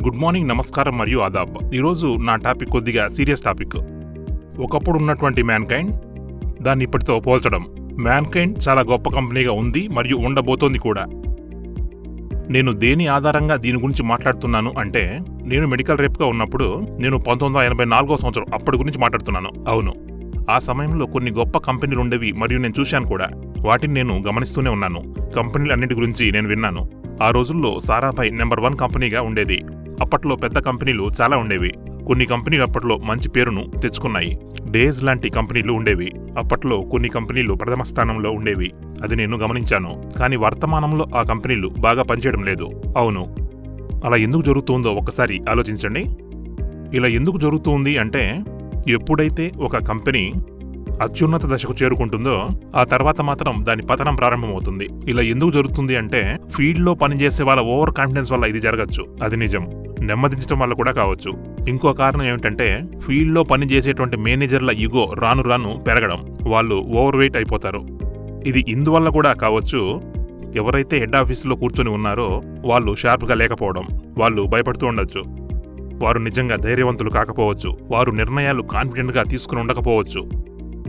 Good morning, నమస్కారం మరియు ఆదాబ్. ఈరోజు నా టాపిక్ కొద్దిగా సీరియస్ టాపిక్. ఒకప్పుడు ఉన్నటువంటి మ్యాన్కైండ్ దాన్ని ఇప్పటితో పోల్చడం. మ్యాన్కైండ్ చాలా గొప్ప కంపెనీగా ఉంది మరియు ఉండబోతోంది కూడా. నేను దేని ఆధారంగా దీని గురించి మాట్లాడుతున్నాను అంటే, నేను మెడికల్ రేప్గా ఉన్నప్పుడు నేను 1984వ సంవత్సరం అప్పటి గురించి మాట్లాడుతున్నాను. అవును, ఆ సమయంలో కొన్ని గొప్ప కంపెనీలు ఉండేవి మరియు నేను చూశాను కూడా. వాటిని నేను గమనిస్తూనే ఉన్నాను. కంపెనీలన్నిటి గురించి నేను విన్నాను. ఆ రోజుల్లో సారాభాయ్ నెంబర్ 1 కంపెనీగా ఉండేది. అప్పట్లో పెద్ద కంపెనీలు చాలా ఉండేవి. కొన్ని కంపెనీలు అప్పట్లో మంచి పేరును తెచ్చుకున్నాయి. డేస్ లాంటి కంపెనీలు ఉండేవి. అప్పట్లో కొన్ని కంపెనీలు ప్రథమ స్థానంలో ఉండేవి. అది నేను గమనించాను. కానీ వర్తమానంలో ఆ కంపెనీలు బాగా పనిచేయడం లేదు. అవును, అలా ఎందుకు జరుగుతుందో ఒక్కసారి ఆలోచించండి. ఇలా ఎందుకు జరుగుతుంది అంటే, ఎప్పుడైతే ఒక కంపెనీ అత్యున్నత దశకు చేరుకుంటుందో ఆ తర్వాత మాత్రం దాని పతనం ప్రారంభమవుతుంది. ఇలా ఎందుకు జరుగుతుంది అంటే, ఫీల్డ్లో పనిచేసే వాళ్ళ ఓవర్ కాన్ఫిడెన్స్ వల్ల ఇది జరగచ్చు. అది నిజం. నెమ్మదించడం వల్ల కూడా కావచ్చు. ఇంకో కారణం ఏమిటంటే, ఫీల్డ్లో పనిచేసేటువంటి మేనేజర్ల ఈగో రాను రాను పెరగడం. వాళ్ళు ఓవర్ వెయిట్ అయిపోతారు. ఇది ఇందువల్ల కూడా కావచ్చు. ఎవరైతే హెడ్ ఆఫీసులో కూర్చొని ఉన్నారో వాళ్ళు షార్ప్గా లేకపోవడం. వాళ్ళు భయపడుతూ ఉండొచ్చు. వారు నిజంగా ధైర్యవంతులు కాకపోవచ్చు. వారు నిర్ణయాలు కాన్ఫిడెంట్గా తీసుకుని ఉండకపోవచ్చు.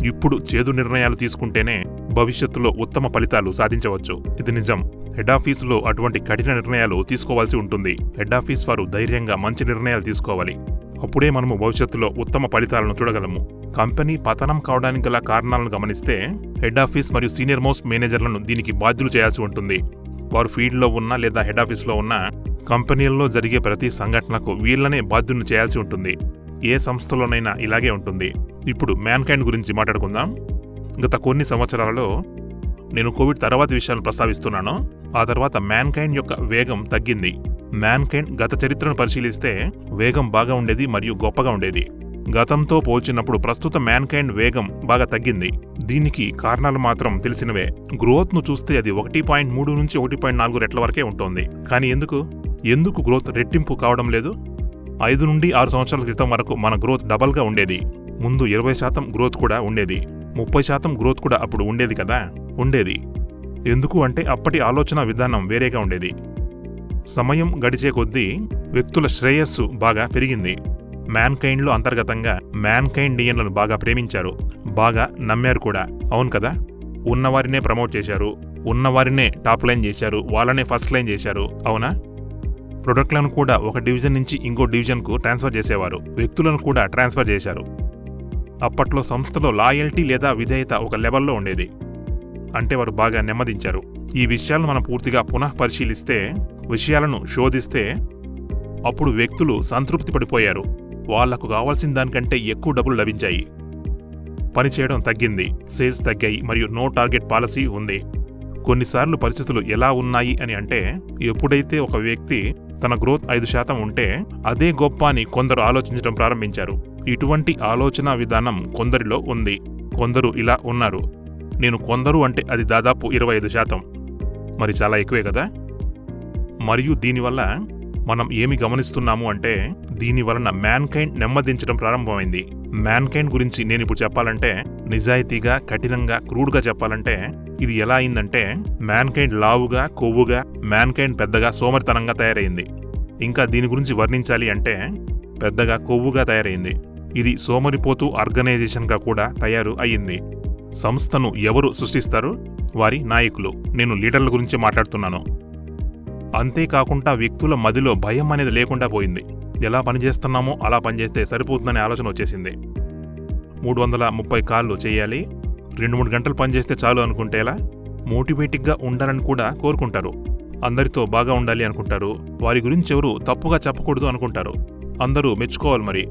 ఇప్పుడు చేదు నిర్ణయాలు తీసుకుంటేనే భవిష్యత్తులో ఉత్తమ ఫలితాలు సాధించవచ్చు. ఇది నిజం. హెడ్ ఆఫీసులో అటువంటి కఠిన నిర్ణయాలు తీసుకోవాల్సి ఉంటుంది. హెడ్ ఆఫీస్ వారు ధైర్యంగా మంచి నిర్ణయాలు తీసుకోవాలి. అప్పుడే మనము భవిష్యత్తులో ఉత్తమ ఫలితాలను చూడగలము. కంపెనీ పతనం కావడానికి గల కారణాలను గమనిస్తే, హెడ్ ఆఫీస్ మరియు సీనియర్ మోస్ట్ మేనేజర్లను దీనికి బాధ్యులు చేయాల్సి ఉంటుంది. వారు ఫీల్డ్లో ఉన్న లేదా హెడ్ ఆఫీస్లో ఉన్న కంపెనీల్లో జరిగే ప్రతి సంఘటనకు వీళ్లనే బాధ్యులను చేయాల్సి ఉంటుంది. ఏ సంస్థలోనైనా ఇలాగే ఉంటుంది. ఇప్పుడు మ్యాన్కైండ్ గురించి మాట్లాడుకుందాం. గత కొన్ని సంవత్సరాలలో నేను కోవిడ్ తర్వాత విషయాలను ప్రస్తావిస్తున్నాను. ఆ తర్వాత మ్యాన్కైండ్ యొక్క వేగం తగ్గింది. మ్యాన్కైండ్ గత చరిత్రను పరిశీలిస్తే వేగం బాగా ఉండేది మరియు గొప్పగా ఉండేది. గతంతో పోల్చినప్పుడు ప్రస్తుత మ్యాన్కైండ్ వేగం బాగా తగ్గింది. దీనికి కారణాలు మాత్రం తెలిసినవే. గ్రోత్ను చూస్తే అది 1.3 నుంచి 1.4 రెట్ల వరకే ఉంటుంది. కానీ ఎందుకు గ్రోత్ రెట్టింపు కావడం లేదు? 5 నుండి 6 సంవత్సరాల క్రితం వరకు మన గ్రోత్ డబల్గా ఉండేది. ముందు 20% గ్రోత్ కూడా ఉండేది. 30% గ్రోత్ కూడా అప్పుడు ఉండేది కదా. ఉండేది. ఎందుకు అంటే అప్పటి ఆలోచన విధానం వేరేగా ఉండేది. సమయం గడిచే కొద్దీ వ్యక్తుల శ్రేయస్సు బాగా పెరిగింది. మ్యాన్కైండ్లో అంతర్గతంగా మ్యాన్కైండియన్లను బాగా ప్రేమించారు, బాగా నమ్మారు కూడా. అవును కదా. ఉన్నవారినే ప్రమోట్ చేశారు, ఉన్నవారినే టాప్ లైన్ చేశారు, వాళ్ళనే ఫస్ట్ లైన్ చేశారు. అవునా? ప్రొడక్ట్లను కూడా ఒక డివిజన్ నుంచి ఇంకో డివిజన్కు ట్రాన్స్ఫర్ చేసేవారు. వ్యక్తులను కూడా ట్రాన్స్ఫర్ చేశారు. అప్పట్లో సంస్థలో లాయల్టీ లేదా విధేయత ఒక లెవెల్లో ఉండేది. అంటే వారు బాగా నెమ్మదించారు. ఈ విషయాలను మనం పూర్తిగా పునః పరిశీలిస్తే, విషయాలను శోధిస్తే, అప్పుడు వ్యక్తులు సంతృప్తి పడిపోయారు. వాళ్లకు కావాల్సిన దానికంటే ఎక్కువ డబ్బులు లభించాయి. పనిచేయడం తగ్గింది, సేల్స్ తగ్గాయి మరియు నో టార్గెట్ పాలసీ ఉంది. కొన్నిసార్లు పరిస్థితులు ఎలా ఉన్నాయి అని అంటే, ఎప్పుడైతే ఒక వ్యక్తి తన గ్రోత్ 5% ఉంటే అదే గొప్ప అని కొందరు ఆలోచించడం ప్రారంభించారు. ఇటువంటి ఆలోచన విధానం కొందరిలో ఉంది. కొందరు ఇలా ఉన్నారు. నేను కొందరు అంటే అది దాదాపు 25%. మరి చాలా ఎక్కువే కదా. మరియు దీనివల్ల మనం ఏమి గమనిస్తున్నాము అంటే, దీనివలన మ్యాన్కైండ్ నెమ్మదించడం ప్రారంభమైంది. మ్యాన్కైండ్ గురించి నేను ఇప్పుడు చెప్పాలంటే, నిజాయితీగా, కఠినంగా, క్రూడ్గా చెప్పాలంటే, ఇది ఎలా అయిందంటే, మ్యాన్కైండ్ లావుగా, కొవ్వుగా, మ్యాన్కైండ్ పెద్దగా సోమరితనంగా తయారైంది. ఇంకా దీని గురించి వర్ణించాలి అంటే, పెద్దగా కొవ్వుగా తయారైంది. ఇది సోమరిపోతూ ఆర్గనైజేషన్గా కూడా తయారు అయ్యింది. సంస్థను ఎవరు సృష్టిస్తారు? వారి నాయకులు. నేను లీడర్ల గురించి మాట్లాడుతున్నాను. అంతేకాకుండా వ్యక్తుల మదిలో భయం అనేది లేకుండా పోయింది. ఎలా పనిచేస్తున్నామో అలా పనిచేస్తే సరిపోతుందనే ఆలోచన వచ్చేసింది. 330 కాళ్ళు చేయాలి, 2-3 గంటలు పనిచేస్తే చాలు అనుకుంటే ఎలా? మోటివేటివ్గా ఉండాలని కూడా కోరుకుంటారు. అందరితో బాగా ఉండాలి అనుకుంటారు. వారి గురించి ఎవరు తప్పుగా చెప్పకూడదు అనుకుంటారు. అందరూ మెచ్చుకోవాలి. మరి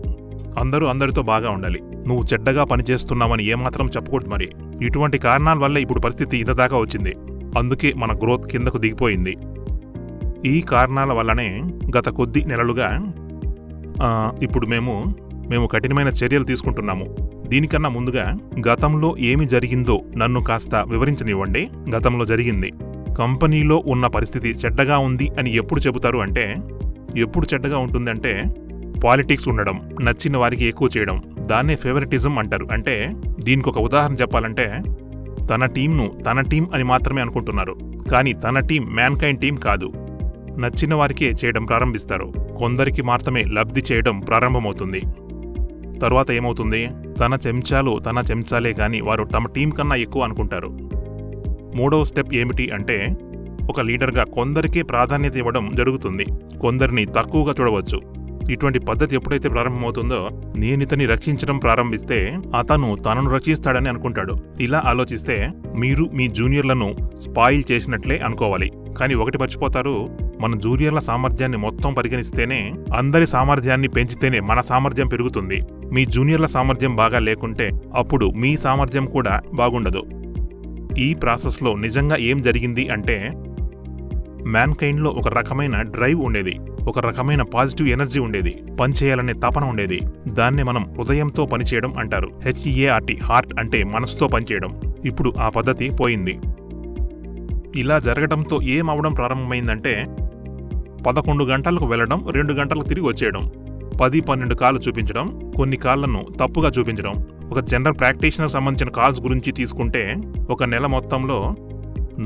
అందరితో బాగా ఉండాలి. నువ్వు చెడ్డగా పనిచేస్తున్నావని ఏమాత్రం చెప్పకూడదు. మరి ఇటువంటి కారణాల వల్ల ఇప్పుడు పరిస్థితి ఇంతదాకా వచ్చింది. అందుకే మన గ్రోత్ కిందకు దిగిపోయింది. ఈ కారణాల వల్లనే గత కొద్ది నెలలుగా ఇప్పుడు మేము కఠినమైన చర్యలు తీసుకుంటున్నాము. దీనికన్నా ముందుగా గతంలో ఏమి జరిగిందో నన్ను కాస్త వివరించనివ్వండి. గతంలో జరిగింది. కంపెనీలో ఉన్న పరిస్థితి చెడ్డగా ఉంది అని ఎప్పుడు చెబుతారు అంటే, ఎప్పుడు చెడ్డగా ఉంటుందంటే, పాలిటిక్స్ ఉండడం, నచ్చిన వారికి ఎక్కువ చేయడం, దాన్నే ఫేవరెటిజం అంటారు. అంటే దీనికి ఒక ఉదాహరణ చెప్పాలంటే, తన టీం అని మాత్రమే అనుకుంటున్నారు. కానీ తన టీం మ్యాన్కైండ్ టీం కాదు. నచ్చిన వారికే చేయడం ప్రారంభిస్తారు. కొందరికి మాత్రమే లబ్ధి చేయడం ప్రారంభమవుతుంది. తరువాత ఏమవుతుంది? తన చెంచాలే కానీ వారు తమ టీం కన్నా ఎక్కువ అనుకుంటారు. మూడవ స్టెప్ ఏమిటి అంటే, ఒక లీడర్గా కొందరికే ప్రాధాన్యత ఇవ్వడం జరుగుతుంది, కొందరిని తక్కువగా చూడవచ్చు. ఇటువంటి పద్ధతి ఎప్పుడైతే ప్రారంభమవుతుందో, నేనితని రక్షించడం ప్రారంభిస్తే అతను తనను రక్షిస్తాడని అనుకుంటాడు. ఇలా ఆలోచిస్తే మీరు మీ జూనియర్లను స్పాయిల్ చేసినట్లే అనుకోవాలి. కానీ ఒకటి మర్చిపోతారు, మన జూనియర్ల సామర్థ్యాన్ని మొత్తం పరిగణిస్తేనే, అందరి సామర్థ్యాన్ని పెంచితేనే మన సామర్థ్యం పెరుగుతుంది. మీ జూనియర్ల సామర్థ్యం బాగా లేకుంటే అప్పుడు మీ సామర్థ్యం కూడా బాగుండదు. ఈ ప్రాసెస్లో నిజంగా ఏం జరిగింది అంటే, మ్యాన్కైండ్లో ఒక రకమైన డ్రైవ్ ఉండేది, ఒక రకమైన పాజిటివ్ ఎనర్జీ ఉండేది, పనిచేయాలనే తపన ఉండేది. దాన్నే మనం హృదయంతో పనిచేయడం అంటారు. HEART, హార్ట్ అంటే మనసుతో పనిచేయడం. ఇప్పుడు ఆ పద్ధతి పోయింది. ఇలా జరగడంతో ఏమవడం ప్రారంభమైందంటే, 11 గంటలకు వెళ్లడం, 2 గంటలకు తిరిగి వచ్చేయడం, 10-12 కాళ్ళు చూపించడం, కొన్ని కాళ్లను తప్పుగా చూపించడం. ఒక జనరల్ ప్రాక్టీషనర్ సంబంధించిన కాల్స్ గురించి తీసుకుంటే, ఒక నెల మొత్తంలో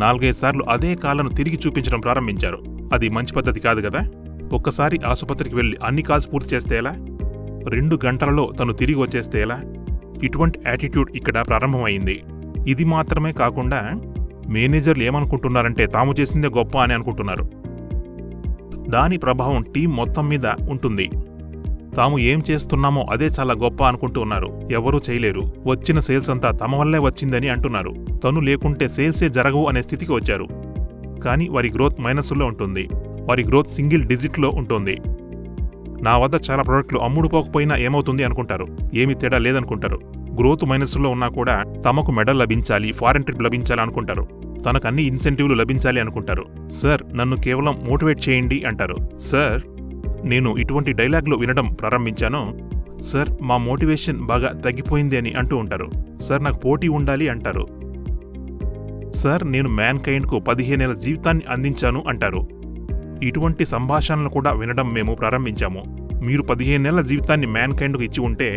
4-5 సార్లు అదే కాళ్లను తిరిగి చూపించడం ప్రారంభించారు. అది మంచి పద్ధతి కాదు కదా. ఒక్కసారి ఆసుపత్రికి వెళ్లి అన్ని కాల్స్ పూర్తి చేస్తే ఎలా? 2 గంటలలో తను తిరిగి వచ్చేస్తే ఎలా? ఇటువంటి యాటిట్యూడ్ ఇక్కడ ప్రారంభమైంది. ఇది మాత్రమే కాకుండా మేనేజర్లు ఏమనుకుంటున్నారంటే, తాము చేసిందే గొప్ప అని అనుకుంటున్నారు. దాని ప్రభావం టీం మొత్తం మీద ఉంటుంది. తాము ఏం చేస్తున్నామో అదే చాలా గొప్ప అనుకుంటూ ఉన్నారు. ఎవరూ చేయలేరు, వచ్చిన సేల్స్ అంతా తమ వల్లే వచ్చిందని అంటున్నారు. తను లేకుంటే సేల్సే జరగవు అనే స్థితికి వచ్చారు. కానీ వారి గ్రోత్ మైనస్లో ఉంటుంది, వారి గ్రోత్ సింగిల్ డిజిట్లో ఉంటుంది. నా వద్ద చాలా ప్రోడక్ట్లు అమ్ముడుపోకపోయినా ఏమవుతుంది అనుకుంటారు, ఏమీ తేడా లేదనుకుంటారు. గ్రోత్ మైనస్లో ఉన్నా కూడా తమకు మెడల్ లభించాలి, ఫారెన్ ట్రిప్ లభించాలి అనుకుంటారు, తనకు అన్ని ఇన్సెంటివ్లు లభించాలి అనుకుంటారు. సార్, నన్ను కేవలం మోటివేట్ చేయండి అంటారు. సార్, నేను ఇటువంటి డైలాగ్లు వినడం ప్రారంభించాను. సార్, మా మోటివేషన్ బాగా తగ్గిపోయింది అని అంటూ ఉంటారు. సార్, నాకు పోటీ ఉండాలి అంటారు. సార్, నేను మ్యాన్కైండ్కు 15 ఏళ్ల జీవితాన్ని అందించాను అంటారు. ఇటువంటి సంభాషణలు కూడా వినడం మేము ప్రారంభించాము. మీరు 15 ఏళ్ల జీవితాన్ని మ్యాన్కైండ్కు ఇచ్చి ఉంటే,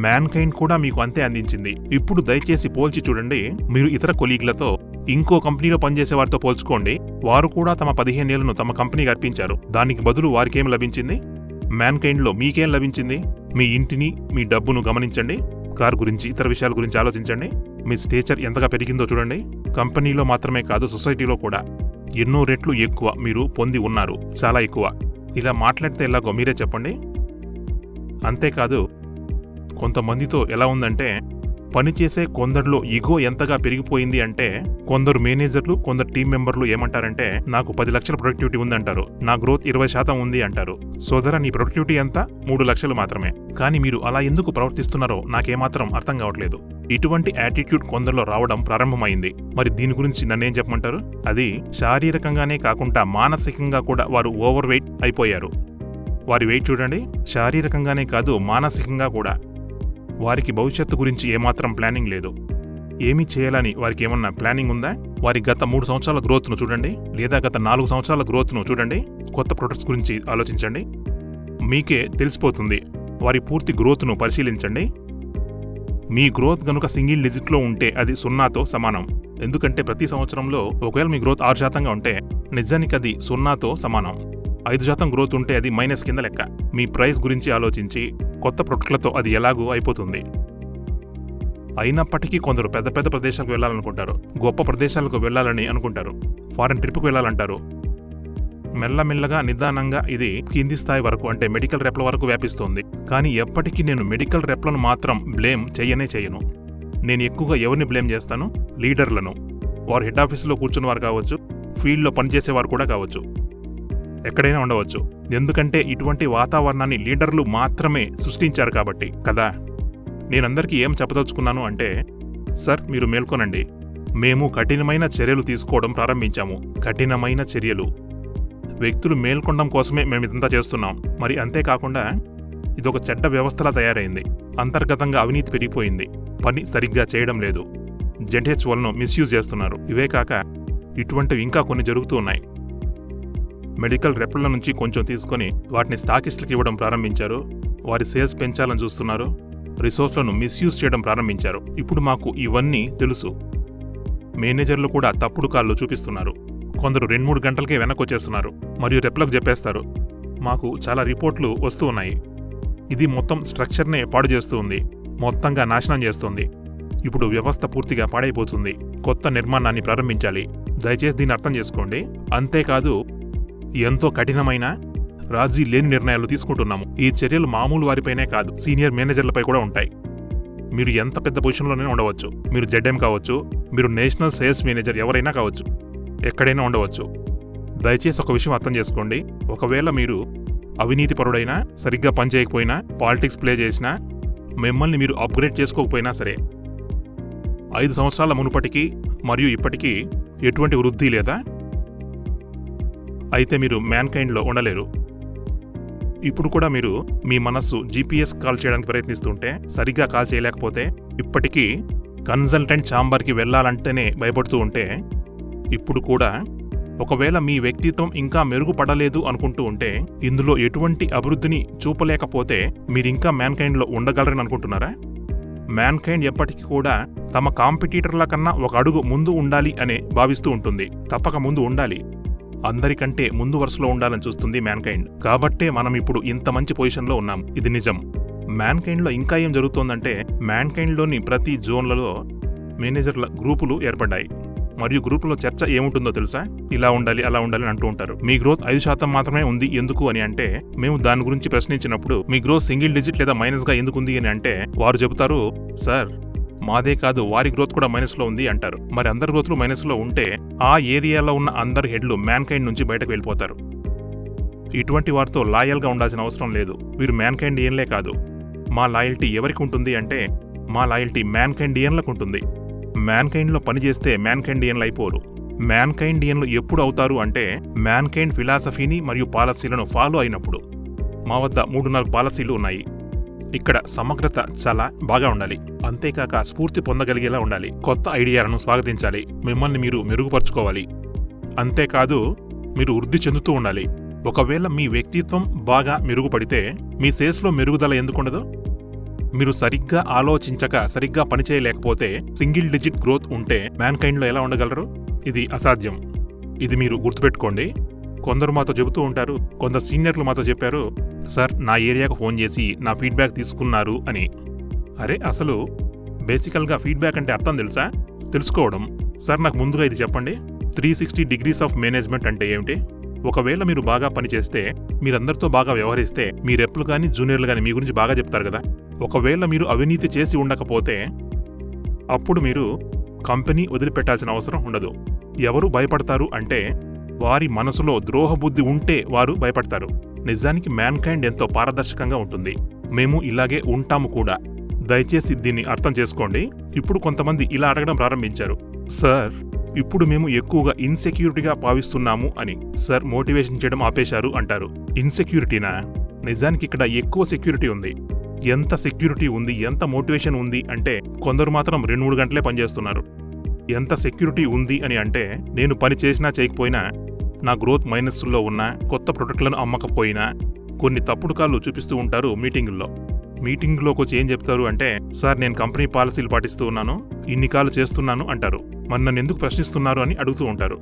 మ్యాన్కైండ్ కూడా మీకు అంతే అందించింది. ఇప్పుడు దయచేసి పోల్చి చూడండి. మీరు ఇతర కొలీగ్లతో, ఇంకో కంపెనీలో పనిచేసే వారితో పోల్చుకోండి. వారు కూడా తమ 15 ఏళ్లను తమ కంపెనీకి అర్పించారు. దానికి బదులు వారికేం లభించింది? మ్యాన్కైండ్లో మీకేం లభించింది? మీ ఇంటిని, మీ డబ్బును గమనించండి. కారు గురించి, ఇతర విషయాల గురించి ఆలోచించండి. మీ స్టేచర్ ఎంతగా పెరిగిందో చూడండి. కంపెనీలో మాత్రమే కాదు, సొసైటీలో కూడా ఎన్నో రెట్లు ఎక్కువ మీరు పొంది ఉన్నారు, చాలా ఎక్కువ. ఇలా మాట్లాడితే ఎలాగో మీరే చెప్పండి. అంతేకాదు, కొంతమందితో ఎలా ఉందంటే, పనిచేసే కొందరిలో ఈగో ఎంతగా పెరిగిపోయింది అంటే, కొందరు మేనేజర్లు, కొందరు టీం మెంబర్లు ఏమంటారంటే, నాకు 10 లక్షల ప్రొడక్టివిటీ ఉందంటారు, నా గ్రోత్ 20% ఉంది అంటారు. సోదరా, నీ ప్రొడక్టివిటీ ఎంత? 3 లక్షలు మాత్రమే. కానీ మీరు అలా ఎందుకు ప్రవర్తిస్తున్నారో నాకేమాత్రం అర్థం కావట్లేదు. ఇటువంటి యాటిట్యూడ్ కొందరిలో రావడం ప్రారంభమైంది. మరి దీని గురించి నన్నేం చెప్పమంటారు? అది శారీరకంగానే కాకుండా మానసికంగా కూడా వారు ఓవర్ వెయిట్ అయిపోయారు. వారి వెయిట్ చూడండి. శారీరకంగానే కాదు, మానసికంగా కూడా. వారికి భవిష్యత్తు గురించి ఏమాత్రం ప్లానింగ్ లేదు. ఏమీ చేయాలని వారికి ఏమన్నా ప్లానింగ్ ఉందా? వారి గత 3 సంవత్సరాల గ్రోత్ను చూడండి, లేదా గత 4 సంవత్సరాల గ్రోత్ను చూడండి. కొత్త ప్రొడక్ట్స్ గురించి ఆలోచించండి, మీకే తెలిసిపోతుంది. వారి పూర్తి గ్రోత్ను పరిశీలించండి. మీ గ్రోత్ గనుక సింగిల్ డిజిట్లో ఉంటే అది 0తో సమానం. ఎందుకంటే ప్రతి సంవత్సరంలో ఒకవేళ మీ గ్రోత్ 6% ఉంటే నిజానికి అది 0తో సమానం. 5% గ్రోత్ ఉంటే అది మైనస్ కింద లెక్క. మీ ప్రైస్ గురించి ఆలోచించి కొత్త ప్రొడక్ట్లతో అది ఎలాగూ అయిపోతుంది. అయినప్పటికీ కొందరు పెద్ద పెద్ద ప్రదేశాలకు వెళ్లాలనుకుంటారు, గొప్ప ప్రదేశాలకు వెళ్లాలని అనుకుంటారు, ఫారెన్ ట్రిప్కు వెళ్లాలంటారు. మెల్లమెల్లగా, నిదానంగా ఇది కింది స్థాయి వరకు, అంటే మెడికల్ రెప్ల వరకు వ్యాపిస్తోంది. కానీ ఎప్పటికీ నేను మెడికల్ రెప్లను మాత్రం బ్లేమ్ చేయను. నేను ఎక్కువగా ఎవరిని బ్లేమ్ చేస్తాను? లీడర్లను. వారు హెడ్ ఆఫీసులో కూర్చున్న వారు కావచ్చు, ఫీల్డ్లో పనిచేసేవారు కూడా కావచ్చు, ఎక్కడైనా ఉండవచ్చు. ఎందుకంటే ఇటువంటి వాతావరణాన్ని లీడర్లు మాత్రమే సృష్టించారు కాబట్టి కదా. నేనందరికీ ఏం చెప్పదలుచుకున్నాను అంటే, సార్, మీరు మేల్కొనండి. మేము కఠినమైన చర్యలు తీసుకోవడం ప్రారంభించాము. కఠినమైన చర్యలు. వ్యక్తులు మేల్కొనడం కోసమే మేమిదంతా చేస్తున్నాం. మరి అంతేకాకుండా ఇదొక చెడ్డ వ్యవస్థలా తయారైంది. అంతర్గతంగా అవినీతి పెరిగిపోయింది. పని సరిగ్గా చేయడం లేదు. ZH1ను మిస్యూజ్ చేస్తున్నారు. ఇవే కాక ఇటువంటివి ఇంకా కొన్ని జరుగుతూ ఉన్నాయి. మెడికల్ రెప్ల నుంచి కొంచెం తీసుకొని వాటిని స్టాకిస్టులకు ఇవ్వడం ప్రారంభించారు. వారి సేల్స్ పెంచాలని చూస్తున్నారు. రిసోర్స్లను మిస్యూజ్ చేయడం ప్రారంభించారు. ఇప్పుడు మాకు ఇవన్నీ తెలుసు. మేనేజర్లు కూడా తప్పుడు కాళ్ళు చూపిస్తున్నారు. కొందరు 2-3 గంటలకే వెనక్కొచ్చేస్తున్నారు మరియు రెప్లకు చెప్పేస్తారు, మాకు చాలా రిపోర్ట్లు వస్తూ ఉన్నాయి. ఇది మొత్తం స్ట్రక్చర్నే పాడు చేస్తూ ఉంది, మొత్తంగా నాశనం చేస్తుంది. ఇప్పుడు వ్యవస్థ పూర్తిగా పాడైపోతుంది. కొత్త నిర్మాణాన్ని ప్రారంభించాలి. దయచేసి దీన్ని అర్థం చేసుకోండి. అంతేకాదు, ఎంతో కఠినమైన రాజీ లేని నిర్ణయాలు తీసుకుంటున్నాము. ఈ చర్యలు మామూలు వారిపైనే కాదు, సీనియర్ మేనేజర్లపై కూడా ఉంటాయి. మీరు ఎంత పెద్ద పొజిషన్లోనే ఉండవచ్చు. మీరు జెడ్ఎం కావచ్చు, మీరు నేషనల్ సేల్స్ మేనేజర్ ఎవరైనా కావచ్చు, ఎక్కడైనా ఉండవచ్చు. దయచేసి ఒక విషయం అర్థం చేసుకోండి. ఒకవేళ మీరు అవినీతిపరుడైనా, సరిగ్గా పనిచేయకపోయినా, పాలిటిక్స్ ప్లే చేసినా, మిమ్మల్ని మీరు అప్గ్రేడ్ చేసుకోకపోయినా సరే, 5 సంవత్సరాల మునుపటికి మరియు ఇప్పటికీ ఎటువంటి వృద్ధి లేదా? అయితే మీరు మ్యాన్కైండ్లో ఉండలేరు. ఇప్పుడు కూడా మీరు మీ మనస్సు GPS కాల్ చేయడానికి ప్రయత్నిస్తుంటే, సరిగ్గా కాల్ చేయలేకపోతే, ఇప్పటికీ కన్సల్టెంట్ ఛాంబర్కి వెళ్లాలంటేనే భయపడుతూ ఉంటే, ఇప్పుడు కూడా ఒకవేళ మీ వ్యక్తిత్వం ఇంకా మెరుగుపడలేదు అనుకుంటూ ఉంటే, ఇందులో ఎటువంటి అభివృద్ధిని చూపలేకపోతే మీరింకా మ్యాన్కైండ్లో ఉండగలరని అనుకుంటున్నారా? మ్యాన్కైండ్ ఎప్పటికీ కూడా తమ కాంపిటీటర్ల కన్నా ఒక అడుగు ముందు ఉండాలి అనే భావిస్తూ ఉంటుంది. తప్పక ముందు ఉండాలి. అందరికంటే ముందు వరుసలో ఉండాలని చూస్తుంది మ్యాన్కైండ్. కాబట్టే మనం ఇప్పుడు ఇంత మంచి పొజిషన్లో ఉన్నాం. ఇది నిజం. మ్యాన్కైండ్లో ఇంకా ఏం జరుగుతోందంటే, మ్యాన్కైండ్లోని ప్రతి జోన్లలో మేనేజర్ల గ్రూపులు ఏర్పడ్డాయి. మరియు గ్రూపులో చర్చ ఏముంటుందో తెలుసా? ఇలా ఉండాలి, అలా ఉండాలి అని అంటూ ఉంటారు. మీ గ్రోత్ 5% మాత్రమే ఉంది, ఎందుకు అని అంటే, మేము దాని గురించి ప్రశ్నించినప్పుడు మీ గ్రోత్ సింగిల్ డిజిట్ లేదా మైనస్గా ఎందుకుంది అని అంటే, వారు చెబుతారు, సార్ మాదే కాదు, వారి గ్రోత్ కూడా మైనస్లో ఉంది అంటారు. మరి అందరి గ్రోత్లు మైనస్లో ఉంటే ఆ ఏరియాలో ఉన్న అందరి హెడ్లు మ్యాన్కైండ్ నుంచి బయటకు వెళ్ళిపోతారు. ఇటువంటి వారితో లాయల్గా ఉండాల్సిన అవసరం లేదు. వీరు మ్యాన్కైండియన్లే కాదు. మా లాయల్టీ ఎవరికి ఉంటుంది అంటే, మా లాయల్టీ మ్యాన్కైండియన్లకు ఉంటుంది. మ్యాన్కైండ్లో పనిచేస్తే మ్యాన్కైండియన్లు అయిపోరు. మ్యాన్కైండియన్లు ఎప్పుడు అవుతారు అంటే, మ్యాన్కైండ్ ఫిలాసఫీని మరియు పాలసీలను ఫాలో అయినప్పుడు. మా వద్ద 3-4 పాలసీలు ఉన్నాయి. ఇక్కడ సమగ్రత చాలా బాగా ఉండాలి. అంతేకాక స్ఫూర్తి పొందగలిగేలా ఉండాలి. కొత్త ఐడియాలను స్వాగతించాలి. మిమ్మల్ని మీరు మెరుగుపరుచుకోవాలి. అంతేకాదు, మీరు వృద్ధి చెందుతూ ఉండాలి. ఒకవేళ మీ వ్యక్తిత్వం బాగా మెరుగుపడితే మీ సేల్స్లో మెరుగుదల ఎందుకుండదు? మీరు సరిగ్గా ఆలోచించక, సరిగ్గా పనిచేయలేకపోతే, సింగిల్ డిజిట్ గ్రోత్ ఉంటే మ్యాన్కైండ్లో ఎలా ఉండగలరు? ఇది అసాధ్యం. ఇది మీరు గుర్తుపెట్టుకోండి. కొందరు మాతో చెబుతూ ఉంటారు, కొందరు సీనియర్లు మాతో చెప్పారు, సార్ నా ఏరియాకు ఫోన్ చేసి నా ఫీడ్బ్యాక్ తీసుకున్నారు అని. అరే, అసలు బేసికల్గా ఫీడ్బ్యాక్ అంటే అర్థం తెలుసా? తెలుసుకోవడం. సార్ నాకు ముందుగా ఇది చెప్పండి, 360 డిగ్రీస్ ఆఫ్ మేనేజ్మెంట్ అంటే ఏమిటి? ఒకవేళ మీరు బాగా పనిచేస్తే, మీరందరితో బాగా వ్యవహరిస్తే, మీ రెప్లు కానీ జూనియర్లు కానీ మీ గురించి బాగా చెప్తారు కదా. ఒకవేళ మీరు అవినీతి చేసి ఉండకపోతే, అప్పుడు మీరు కంపెనీ వదిలిపెట్టాల్సిన అవసరం ఉండదు. ఎవరు భయపడతారు అంటే, వారి మనసులో ద్రోహబుద్ధి ఉంటే వారు భయపడతారు. నిజానికి మ్యాన్కైండ్ ఎంతో పారదర్శకంగా ఉంటుంది. మేము ఇలాగే ఉంటాము కూడా. దయచేసి దీన్ని అర్థం చేసుకోండి. ఇప్పుడు కొంతమంది ఇలా అడగడం ప్రారంభించారు, సార్ ఇప్పుడు మేము ఎక్కువగా ఇన్సెక్యూరిటీగా భావిస్తున్నాము అని. సార్ మోటివేషన్ చేయడం ఆపేశారు అంటారు. ఇన్సెక్యూరిటీనా? నిజానికి ఇక్కడ ఎక్కువ సెక్యూరిటీ ఉంది. ఎంత సెక్యూరిటీ ఉంది, ఎంత మోటివేషన్ ఉంది అంటే, కొందరు మాత్రం 2-3 గంటలే పనిచేస్తున్నారు. ఎంత సెక్యూరిటీ ఉంది అని అంటే, నేను పని చేసినా చేయకపోయినా, నా గ్రోత్ మైనస్లో ఉన్నా, కొత్త ప్రొడక్ట్లను అమ్మకపోయినా, కొన్ని తప్పుడు కాళ్ళు చూపిస్తూ ఉంటారు మీటింగుల్లో. మీటింగ్లోకి వచ్చి ఏం చెప్తారు అంటే, సార్ నేను కంపెనీ పాలసీలు పాటిస్తూ ఉన్నాను, ఇన్ని కాళ్ళు చేస్తున్నాను అంటారు. మరి నన్ను ఎందుకు ప్రశ్నిస్తున్నారు అని అడుగుతూ ఉంటారు.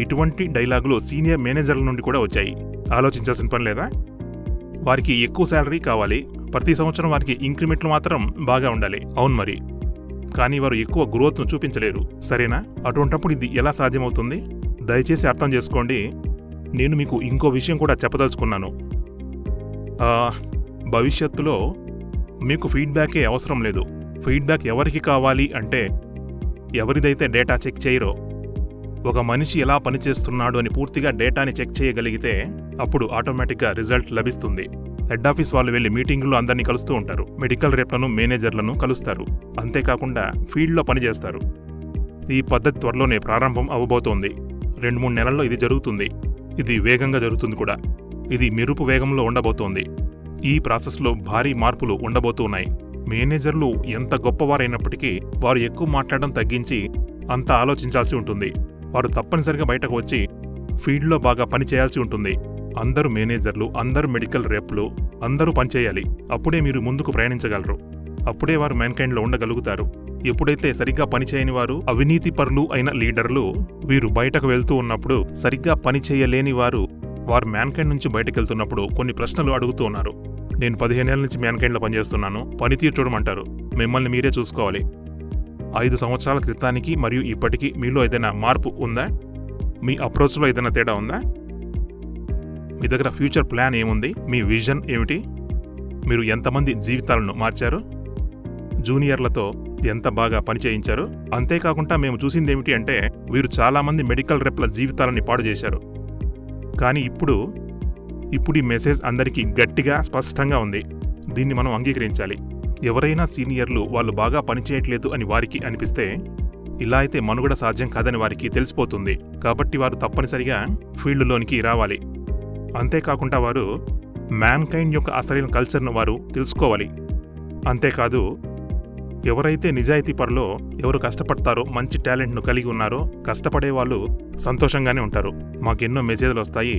ఇటువంటి డైలాగులు సీనియర్ మేనేజర్ల నుండి కూడా వచ్చాయి. ఆలోచించాల్సిన పని లేదా? వారికి ఎక్కువ శాలరీ కావాలి, ప్రతి సంవత్సరం వారికి ఇంక్రిమెంట్లు మాత్రం బాగా ఉండాలి. అవును మరి, కానీ వారు ఎక్కువ గ్రోత్ను చూపించలేరు. సరేనా? అటువంటప్పుడు ఇది ఎలా సాధ్యమవుతుంది? దయచేసి అర్థం చేసుకోండి. నేను మీకు ఇంకో విషయం కూడా చెప్పదలుచుకున్నాను. భవిష్యత్తులో మీకు ఫీడ్బ్యాకే అవసరం లేదు. ఫీడ్బ్యాక్ ఎవరికి కావాలి అంటే, ఎవరిదైతే డేటా చెక్ చేయరో, ఒక మనిషి ఎలా పనిచేస్తున్నాడు అని పూర్తిగా డేటాని చెక్ చేయగలిగితే అప్పుడు ఆటోమేటిక్గా రిజల్ట్ లభిస్తుంది. హెడ్ ఆఫీస్ వాళ్ళు వెళ్ళి మీటింగుల్లో అందరినీ కలుస్తూ ఉంటారు. మెడికల్ రేప్లను, మేనేజర్లను కలుస్తారు. అంతేకాకుండా ఫీల్డ్లో పనిచేస్తారు. ఈ పద్ధతి త్వరలోనే ప్రారంభం అవ్వబోతోంది. 2-3 నెలల్లో ఇది జరుగుతుంది. ఇది వేగంగా జరుగుతుంది కూడా. ఇది మెరుపు వేగంలో ఉండబోతోంది. ఈ ప్రాసెస్లో భారీ మార్పులు ఉండబోతున్నాయి. మేనేజర్లు ఎంత గొప్పవారైనప్పటికీ వారు ఎక్కువ మాట్లాడడం తగ్గించి అంతా ఆలోచించాల్సి ఉంటుంది. వారు తప్పనిసరిగా బయటకు వచ్చి ఫీల్డ్లో బాగా పనిచేయాల్సి ఉంటుంది. అందరూ మేనేజర్లు, అందరూ మెడికల్ రేప్లు, అందరూ పనిచేయాలి. అప్పుడే మీరు ముందుకు ప్రయాణించగలరు. అప్పుడే వారు మ్యాన్కైండ్లో ఉండగలుగుతారు. ఎప్పుడైతే సరిగ్గా పనిచేయని వారు, అవినీతి పరులు అయిన లీడర్లు వీరు బయటకు వెళ్తూ ఉన్నప్పుడు, సరిగ్గా పనిచేయలేని వారు వారు మ్యాన్కైండ్ నుంచి బయటకెళ్తున్నప్పుడు కొన్ని ప్రశ్నలు అడుగుతూ ఉన్నారు. నేను 15 ఏళ్ల నుంచి మ్యాన్కైండ్లో పనిచేస్తున్నాను, పనితీరు చూడమంటారు, మిమ్మల్ని మీరే చూసుకోవాలి. 5 సంవత్సరాల క్రితానికి మరియు ఇప్పటికీ మీలో ఏదైనా మార్పు ఉందా? మీ అప్రోచ్లో ఏదైనా తేడా ఉందా? మీ దగ్గర ఫ్యూచర్ ప్లాన్ ఏముంది? మీ విజన్ ఏమిటి? మీరు ఎంతమంది జీవితాలను మార్చారు? జూనియర్లతో ఎంత బాగా పని చేయించారు? అంతేకాకుండా మేము చూసిందేమిటి అంటే వీరు చాలామంది మెడికల్ రెప్ల జీవితాలని పాడు చేశారు. కానీ ఇప్పుడు ఈ మెసేజ్ అందరికీ గట్టిగా స్పష్టంగా ఉంది. దీన్ని మనం అంగీకరించాలి. ఎవరైనా సీనియర్లు వాళ్ళు బాగా పనిచేయట్లేదు అని వారికి అనిపిస్తే ఇలా అయితే మనుగడ సాధ్యం కాదని వారికి తెలిసిపోతుంది. కాబట్టి వారు తప్పనిసరిగా ఫీల్డ్లోనికి రావాలి. అంతేకాకుండా వారు మ్యాన్కైండ్ యొక్క అసలైన కల్చర్ను వారు తెలుసుకోవాలి. అంతేకాదు, ఎవరైతే నిజాయితీ పరులో ఎవరు కష్టపడతారో, మంచి టాలెంట్ను కలిగి ఉన్నారో, కష్టపడే వాళ్ళు సంతోషంగానే ఉంటారు. మాకెన్నో మెసేజ్లు వస్తాయి,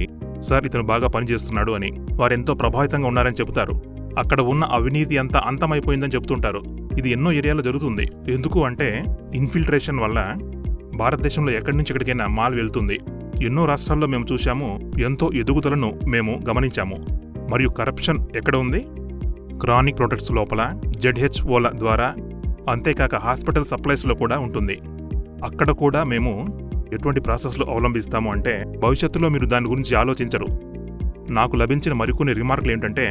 సార్ ఇతను బాగా పనిచేస్తున్నాడు అని. వారెంతో ప్రభావితంగా ఉన్నారని చెబుతారు. అక్కడ ఉన్న అవినీతి అంతా అంతమైపోయిందని చెబుతుంటారు. ఇది ఎన్నో ఏరియాలో జరుగుతుంది. ఎందుకు అంటే ఇన్ఫిల్ట్రేషన్ వల్ల భారతదేశంలో ఎక్కడి నుంచి ఎక్కడికైనా మాల్ వెళ్తుంది. ఎన్నో రాష్ట్రాల్లో మేము చూశాము, ఎంతో ఎదుగుదలను మేము గమనించాము. మరియు కరప్షన్ ఎక్కడ ఉంది? క్రానిక్ ప్రొడక్ట్స్ లోపల, ZHOల ద్వారా, అంతేకాక హాస్పిటల్ సప్లైస్లో కూడా ఉంటుంది. అక్కడ కూడా మేము ఎటువంటి ప్రాసెస్లు అవలంబిస్తాము అంటే భవిష్యత్తులో మీరు దాని గురించి ఆలోచించరు. నాకు లభించిన మరికొన్ని రిమార్కులు ఏంటంటే,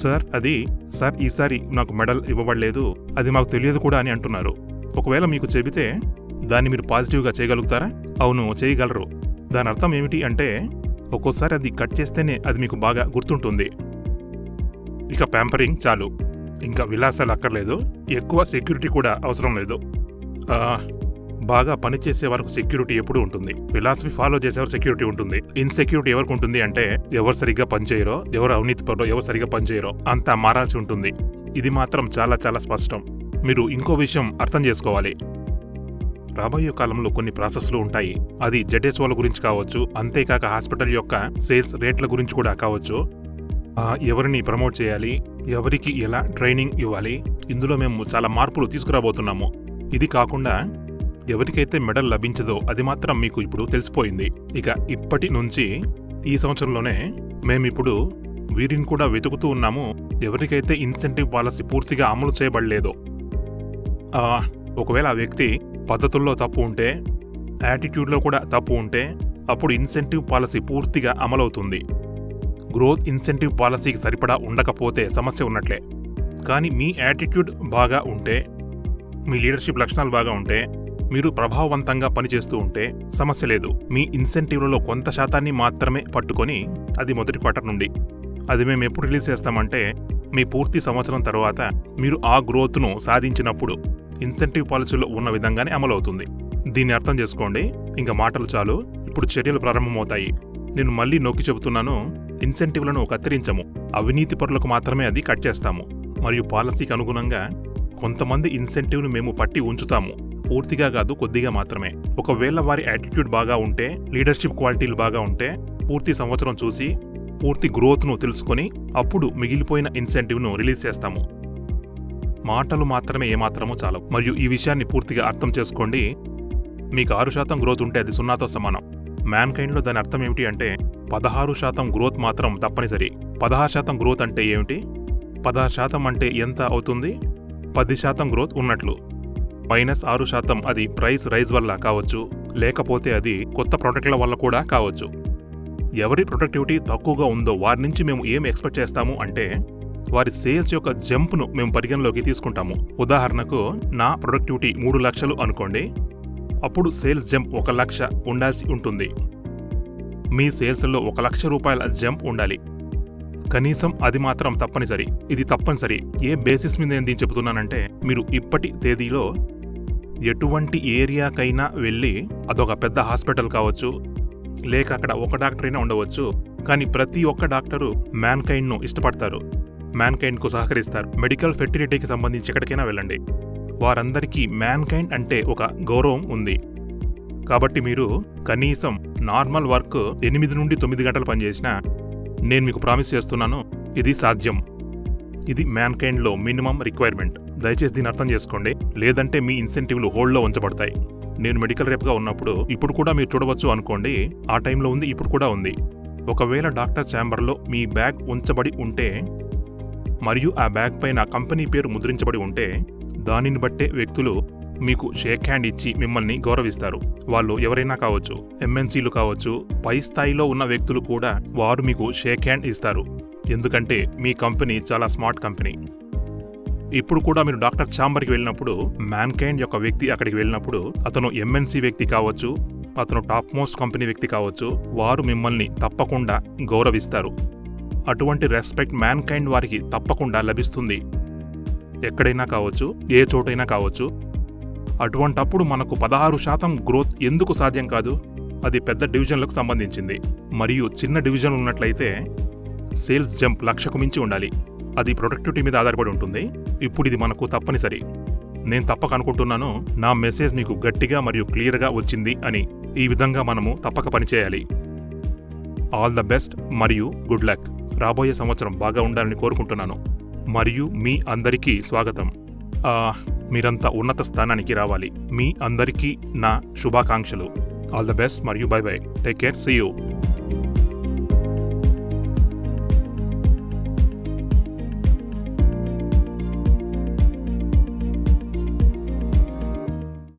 సార్ ఈసారి నాకు మెడల్ ఇవ్వబడలేదు, అది మాకు తెలియదు కూడా అని అంటున్నారు. ఒకవేళ మీకు చెబితే దాన్ని మీరు పాజిటివ్గా చేయగలుగుతారా? అవును, చేయగలరు. దాని అర్థం ఏమిటి అంటే ఒక్కోసారి అది కట్ చేస్తేనే అది మీకు బాగా గుర్తుంటుంది. ఇక ప్యాంపరింగ్ చాలు, ఇంకా విలాసాలు అక్కర్లేదు, ఎక్కువ సెక్యూరిటీ కూడా అవసరం లేదు. బాగా పనిచేసే వరకు సెక్యూరిటీ ఎప్పుడు ఉంటుంది. ఫిలాసఫీ ఫాలో చేసేవారు సెక్యూరిటీ ఉంటుంది. ఇన్సెక్యూరిటీ ఎవరికి ఉంటుంది అంటే ఎవరు సరిగ్గా పనిచేయరో, ఎవరు అవినీతి పరులో, ఎవరు సరిగ్గా పనిచేయరో అంతా మారాల్సి ఉంటుంది. ఇది మాత్రం చాలా చాలా స్పష్టం. మీరు ఇంకో విషయం అర్థం చేసుకోవాలి. రాబోయే కాలంలో కొన్ని ప్రాసెస్లు ఉంటాయి. అది ZHOల గురించి కావచ్చు, అంతేకాక హాస్పిటల్ యొక్క సేల్స్ రేట్ల గురించి కూడా కావచ్చు. ఎవరిని ప్రమోట్ చేయాలి, ఎవరికి ఎలా ట్రైనింగ్ ఇవ్వాలి, ఇందులో మేము చాలా మార్పులు తీసుకురాబోతున్నాము. ఇది కాకుండా ఎవరికైతే మెడల్ లభించదో అది మాత్రం మీకు ఇప్పుడు తెలిసిపోయింది. ఇక ఇప్పటి నుంచి ఈ సంవత్సరంలోనే మేమిప్పుడు వీరిని కూడా వెతుకుతూ ఉన్నాము, ఎవరికైతే ఇన్సెంటివ్ పాలసీ పూర్తిగా అమలు చేయబడలేదో. ఒకవేళ ఆ వ్యక్తి పద్ధతుల్లో తప్పు ఉంటే, యాటిట్యూడ్లో కూడా తప్పు ఉంటే, అప్పుడు ఇన్సెంటివ్ పాలసీ పూర్తిగా అమలవుతుంది. గ్రోత్ ఇన్సెంటివ్ పాలసీకి సరిపడా ఉండకపోతే సమస్య ఉన్నట్లే. కానీ మీ యాటిట్యూడ్ బాగా ఉంటే, మీ లీడర్షిప్ లక్షణాలు బాగా ఉంటే, మీరు ప్రభావవంతంగా పనిచేస్తూ ఉంటే సమస్య లేదు. మీ ఇన్సెంటివ్లలో కొంత శాతాన్ని మాత్రమే పట్టుకొని, అది మొదటి క్వార్టర్ నుండి, అది మేము ఎప్పుడు రిలీజ్ చేస్తామంటే మీ పూర్తి సంవత్సరం తర్వాత మీరు ఆ గ్రోత్ను సాధించినప్పుడు ఇన్సెంటివ్ పాలసీలో ఉన్న విధంగానే అమలవుతుంది. దీన్ని అర్థం చేసుకోండి. ఇంకా మాటలు చాలు, ఇప్పుడు చర్యలు ప్రారంభమవుతాయి. నేను మళ్ళీ నొక్కి చెబుతున్నాను, ఇన్సెంటివ్లను కత్తిరించము, అవినీతి పరులకు మాత్రమే అది కట్ చేస్తాము. మరియు పాలసీకి అనుగుణంగా కొంతమంది ఇన్సెంటివ్ను మేము పట్టి ఉంచుతాము, పూర్తిగా కాదు, కొద్దిగా మాత్రమే. ఒకవేళ వారి యాటిట్యూడ్ బాగా ఉంటే, లీడర్షిప్ క్వాలిటీలు బాగా ఉంటే, పూర్తి సంవత్సరం చూసి పూర్తి గ్రోత్ను తెలుసుకొని అప్పుడు మిగిలిపోయిన ఇన్సెంటివ్ను రిలీజ్ చేస్తాము. మాటలు మాత్రమే ఏమాత్రమూ చాలవు. మరియు ఈ విషయాన్ని పూర్తిగా అర్థం చేసుకోండి. మీకు 6% గ్రోత్ ఉంటే అది 0తో సమానం. మ్యాన్కైండ్లో దాని అర్థం ఏమిటి అంటే 16% గ్రోత్ మాత్రం తప్పనిసరి. 16% గ్రోత్ అంటే ఏమిటి? 16% అంటే ఎంత అవుతుంది? 10% గ్రోత్ ఉన్నట్లు. -6% అది ప్రైస్ రైజ్ వల్ల కావచ్చు, లేకపోతే అది కొత్త ప్రొడక్ట్ల వల్ల కూడా కావచ్చు. ఎవరి ప్రొడక్టివిటీ తక్కువగా ఉందో వారి నుంచి మేము ఏం ఎక్స్పెక్ట్ చేస్తాము అంటే వారి సేల్స్ యొక్క జంప్ను మేము పరిగణలోకి తీసుకుంటాము. ఉదాహరణకు నా ప్రొడక్టివిటీ 3 లక్షలు అనుకోండి, అప్పుడు సేల్స్ జంప్ 1 లక్ష ఉండాల్సి ఉంటుంది. మీ సేల్స్లో 1 లక్ష రూపాయల జంప్ ఉండాలి. కనీసం అది మాత్రం తప్పనిసరి. ఇది తప్పనిసరి. ఏ బేసిస్ మీద నేను దీన్ని చెబుతున్నానంటే, మీరు ఇప్పటి తేదీలో ఎటువంటి ఏరియాకైనా వెళ్ళి, అదొక పెద్ద హాస్పిటల్ కావచ్చు, లేక అక్కడ ఒక డాక్టర్ అయినా ఉండవచ్చు, కానీ ప్రతి ఒక్క డాక్టరు మ్యాన్కైండ్ను ఇష్టపడతారు, మ్యాన్కైండ్కు సహకరిస్తారు. మెడికల్ ఫెర్టిలిటీకి సంబంధించి ఎక్కడికైనా వెళ్ళండి, వారందరికీ మ్యాన్కైండ్ అంటే ఒక గౌరవం ఉంది. కాబట్టి మీరు కనీసం నార్మల్ వర్క్ 8 నుండి 9 గంటలు పనిచేసినా నేను మీకు ప్రామిస్ చేస్తున్నాను, ఇది సాధ్యం. ఇది మ్యాన్కైండ్లో మినిమం రిక్వైర్మెంట్. దయచేసి దీన్ని అర్థం చేసుకోండి, లేదంటే మీ ఇన్సెంటివ్లు హోల్డ్లో ఉంచబడతాయి. నేను మెడికల్ రేప్గా ఉన్నప్పుడు ఇప్పుడు కూడా మీరు చూడవచ్చు అనుకోండి, ఆ టైంలో ఉంది, ఇప్పుడు కూడా ఉంది. ఒకవేళ డాక్టర్ ఛాంబర్లో మీ బ్యాగ్ ఉంచబడి ఉంటే మరియు ఆ బ్యాగ్ పైన కంపెనీ పేరు ముద్రించబడి ఉంటే దానిని బట్టే వ్యక్తులు మీకు షేక్ హ్యాండ్ ఇచ్చి మిమ్మల్ని గౌరవిస్తారు. వాళ్ళు ఎవరైనా కావచ్చు, ఎంఎన్సీలు కావచ్చు, పై స్థాయిలో ఉన్న వ్యక్తులు కూడా వారు మీకు షేక్ హ్యాండ్ ఇస్తారు. ఎందుకంటే మీ కంపెనీ చాలా స్మార్ట్ కంపెనీ. ఇప్పుడు కూడా మీరు డాక్టర్ ఛాంబర్కి వెళ్ళినప్పుడు మ్యాన్కైండ్ యొక్క వ్యక్తి అక్కడికి వెళ్ళినప్పుడు అతను ఎంఎన్సీ వ్యక్తి కావచ్చు, అతను టాప్ మోస్ట్ కంపెనీ వ్యక్తి కావచ్చు, వారు మిమ్మల్ని తప్పకుండా గౌరవిస్తారు. అటువంటి రెస్పెక్ట్ మ్యాన్కైండ్ వారికి తప్పకుండా లభిస్తుంది. ఎక్కడైనా కావచ్చు, ఏ చోటైనా కావచ్చు. అటువంటప్పుడు మనకు 16% గ్రోత్ ఎందుకు సాధ్యం కాదు? అది పెద్ద డివిజన్లకు సంబంధించింది. మరియు చిన్న డివిజన్ ఉన్నట్లయితే సేల్స్ జంప్ 1,00,000కు మించి ఉండాలి. అది ప్రొడక్టివిటీ మీద ఆధారపడి ఉంటుంది. ఇప్పుడు ఇది మనకు తప్పనిసరి. నేను తప్పక అనుకుంటున్నాను నా మెసేజ్ మీకు గట్టిగా మరియు క్లియర్గా వచ్చింది అని. ఈ విధంగా మనము తప్పక పనిచేయాలి. ఆల్ ద బెస్ట్ మరియు గుడ్ లక్. రాబోయే సంవత్సరం బాగా ఉండాలని కోరుకుంటున్నాను. మరియు మీ అందరికీ స్వాగతం. మీరంతా ఉన్నత స్థానానికి రావాలి. మీ అందరికీ నా శుభాకాంక్షలు. ఆల్ ద బెస్ట్ మరియు bye bye. Take care. See you.